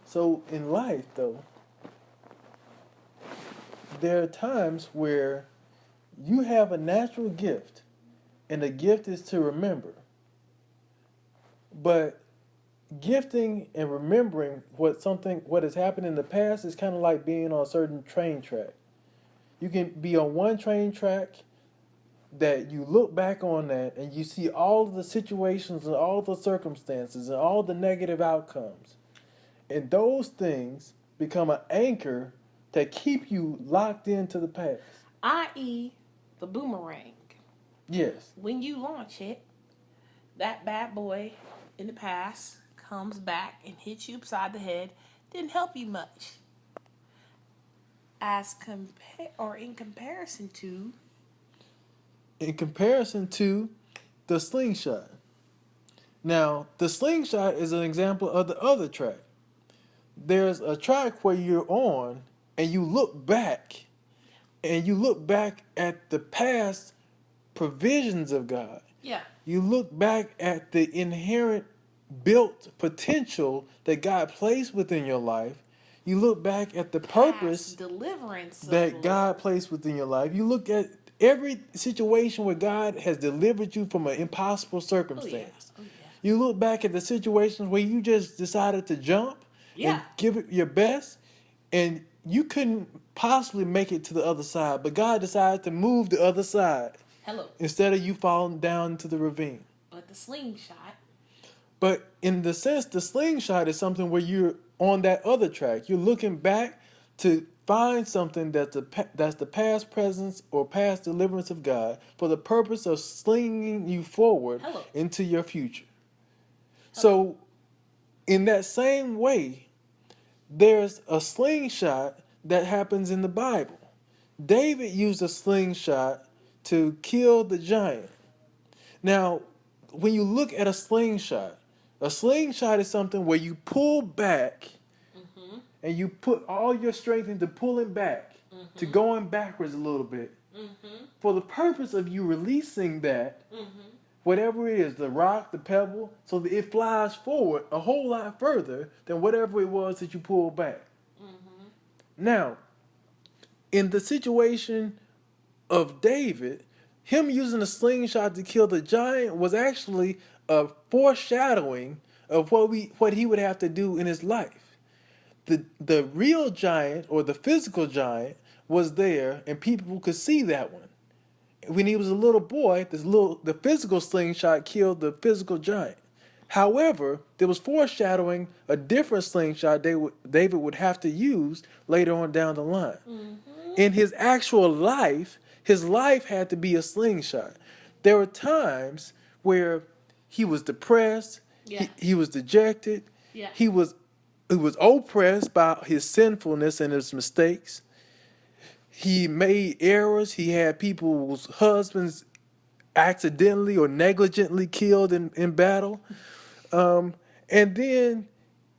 So in life, though, there are times where you have a natural gift, and the gift is to remember. But gifting and remembering what has happened in the past is kind of like being on a certain train track. You can be on one train track that you look back on that and you see all the situations and all the circumstances and all the negative outcomes. And those things become an anchor that keep you locked into the past. I.e., the boomerang. Yes. When you launch it, that bad boy in the past comes back and hits you upside the head. Didn't help you much. In comparison to. In comparison to the slingshot. Now, the slingshot is an example of the other track. There's a track where you're on and you look back at the past provisions of God. Yeah. You look back at the inherent built potential that God placed within your life. You look back at the purpose deliverance that God placed within your life. You look at every situation where God has delivered you from an impossible circumstance. Oh, yeah. You look back at the situations where you just decided to jump and give it your best, and you couldn't possibly make it to the other side, but God decided to move the other side. Hello. Instead of you falling down into the ravine. But the slingshot. But in the sense, the slingshot is something where you're on that other track. You're looking back to find something that's the past presence or past deliverance of God for the purpose of slinging you forward into your future. So, in that same way, there's a slingshot that happens in the Bible. David used a slingshot to kill the giant. Now, when you look at a slingshot is something where you pull back and you put all your strength into pulling back, to going backwards a little bit, for the purpose of you releasing that, whatever it is, the rock, the pebble, so that it flies forward a whole lot further than whatever it was that you pulled back. Now, in the situation of David, him using a slingshot to kill the giant was actually a foreshadowing of what he would have to do in his life. The real giant, or the physical giant, was there, and people could see that one. When he was a little boy, the physical slingshot killed the physical giant. However, there was foreshadowing a different slingshot David would have to use later on down the line. In his actual life, his life had to be a slingshot. There were times where he was depressed, he was dejected, he was oppressed by his sinfulness and his mistakes. He made errors. He had people's husbands accidentally or negligently killed in battle. And then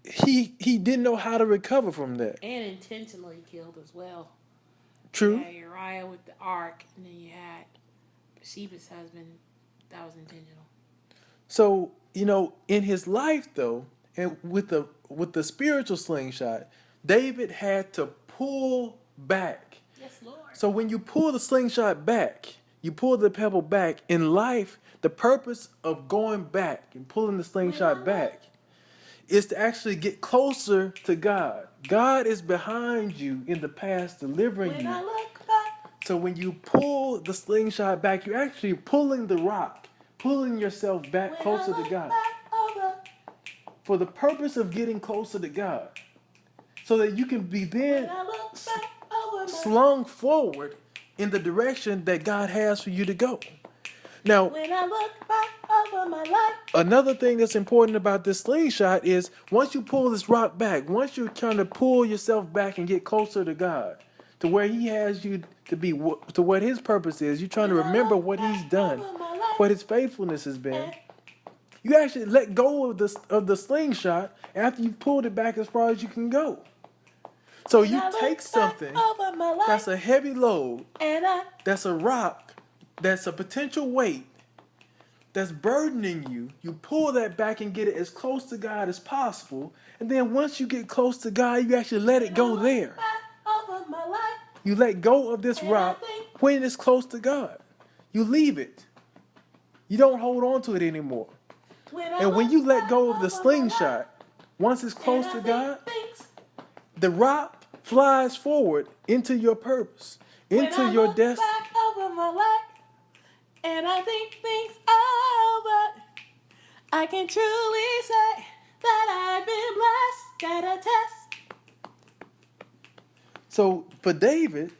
he didn't know how to recover from that. And intentionally killed as well. True. You had Uriah with the ark, and then you had Bathsheba's husband. That was intentional. So, in his life though, and with the spiritual slingshot, David had to pull back. Yes, Lord. So when you pull the slingshot back, you pull the pebble back, in life, the purpose of going back and pulling the slingshot back is to actually get closer to God. God is behind you in the past, delivering you. I look back. So when you pull the slingshot back, you're actually pulling the rock, pulling yourself back closer to God. For the purpose of getting closer to God. So that you can be then slung forward in the direction that God has for you to go. Now, when I look back over my life, another thing that's important about this slingshot is once you pull this rock back, once you're trying to pull yourself back and get closer to God, to where He has you to be, to what His purpose is, you're trying to remember what He's done, what His faithfulness has been. You actually let go of the slingshot after you've pulled it back as far as you can go. So you take something that's a heavy load, that's a rock, that's a potential weight, that's burdening you, you pull that back and get it as close to God as possible. And then once you get close to God, you actually let it When I go look there. back over my life, You let go of this and I rock think when it's close to God. You leave it. You don't hold on to it anymore. when I And when look you let back go of the over my life, slingshot, once it's and close I to think God, things. the rock flies forward into your purpose, When into I your look destiny. back over my life, and I think things over, I can truly say that I've been blessed. Got a test. So for David,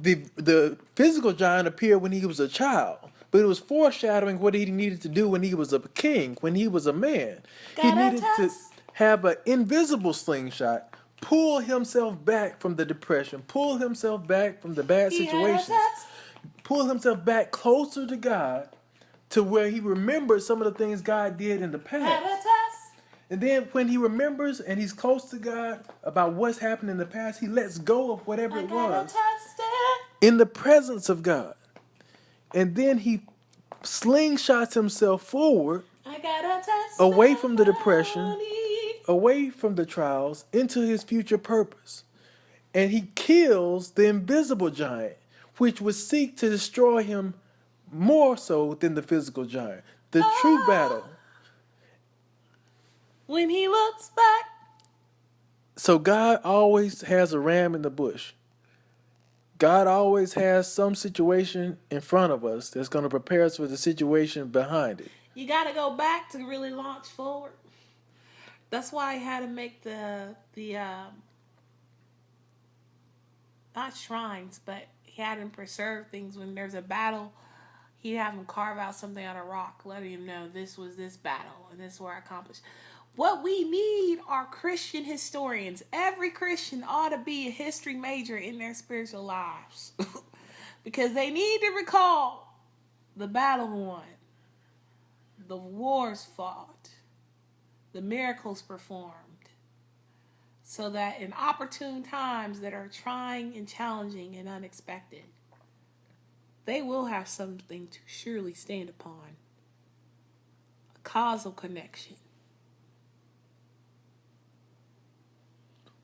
the physical giant appeared when he was a child, but it was foreshadowing what he needed to do when he was a king, when he was a man. He Got a needed to test. have an invisible slingshot, pull himself back from the depression, pull himself back from the bad He had a situations, test. pull himself back closer to God, to where he remembered some of the things God did in the Had a past. test. And then when he remembers and he's close to God about what's happened in the past, he lets go of whatever I it got a was test. in the presence of God. And then he slingshots himself forward, I got a away from the depression, testimony. away from the trials, into his future purpose. And he kills the invisible giant, which would seek to destroy him more so than the physical giant. The true Oh, battle. when he looks back. So God always has a ram in the bush. God always has some situation in front of us that's going to prepare us for the situation behind it. You got to go back to really launch forward. That's why I had to make the not shrines, but he had him preserve things when there's a battle. He'd have him carve out something out of rock, letting him know this was this battle and this is where I accomplished. What we need are Christian historians. Every Christian ought to be a history major in their spiritual lives. Because they need to recall the battle won, the wars fought, the miracles performed, so that in opportune times that are trying and challenging and unexpected, they will have something to surely stand upon. A causal connection.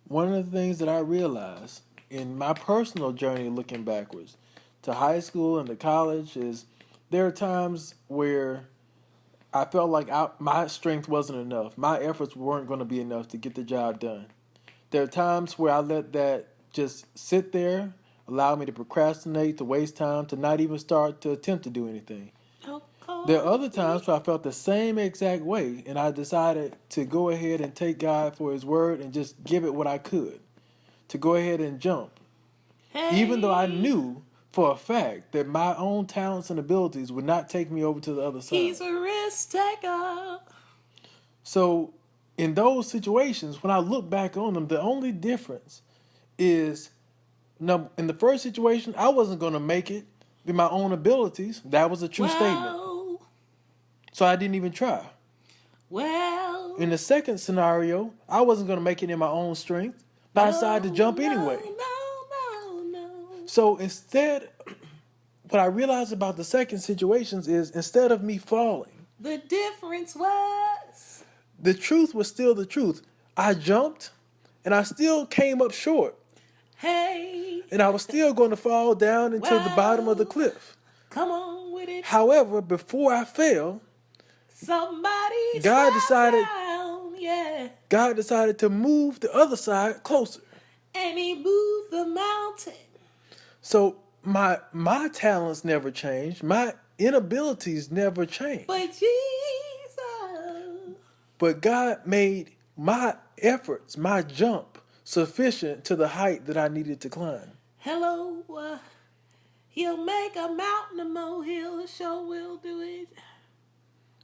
One of the things that I realized in my personal journey looking backwards to high school and to college is there are times where I felt like my strength wasn't enough. My efforts weren't going to be enough to get the job done. There are times where I let that just sit there, allow me to procrastinate, to waste time, to not even start to attempt to do anything. There are other times where I felt the same exact way, and I decided to go ahead and take God for His word and just give it what I could, to go ahead and jump. Even though I Hey, knew for a fact that my own talents and abilities would not take me over to the other side. he's a risk taker. So, in those situations, when I look back on them, the only difference is, no, in the first situation, I wasn't going to make it with my own abilities. That was a true statement. Well, So I didn't even try. well, In the second scenario, I wasn't going to make it in my own strength, but I decided to no, jump no, anyway. no. So instead, what I realized about the second situations is instead of me falling, The difference was, the truth was still the truth. I jumped and I still came up short. hey, And I was still going to fall down into the bottom of the well, cliff. come on with it. However, before I fell, Somebody God slide decided down, yeah. God decided to move the other side closer. And he moved the mountain. So my talents never changed. My inabilities never changed. But Jesus, But God made my efforts, my jump, sufficient to the height that I needed to climb. hello, he'll make a mountain a molehill, sure will do it.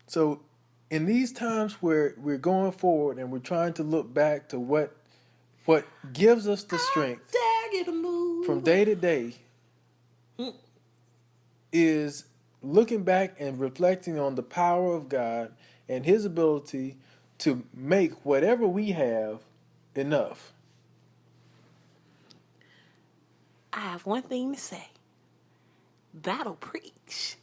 So in these times where we're going forward and we're trying to look back to what gives us the I strength dare you to move. from day to day is looking back and reflecting on the power of God and His ability to make whatever we have enough. I have one thing to say. That'll preach.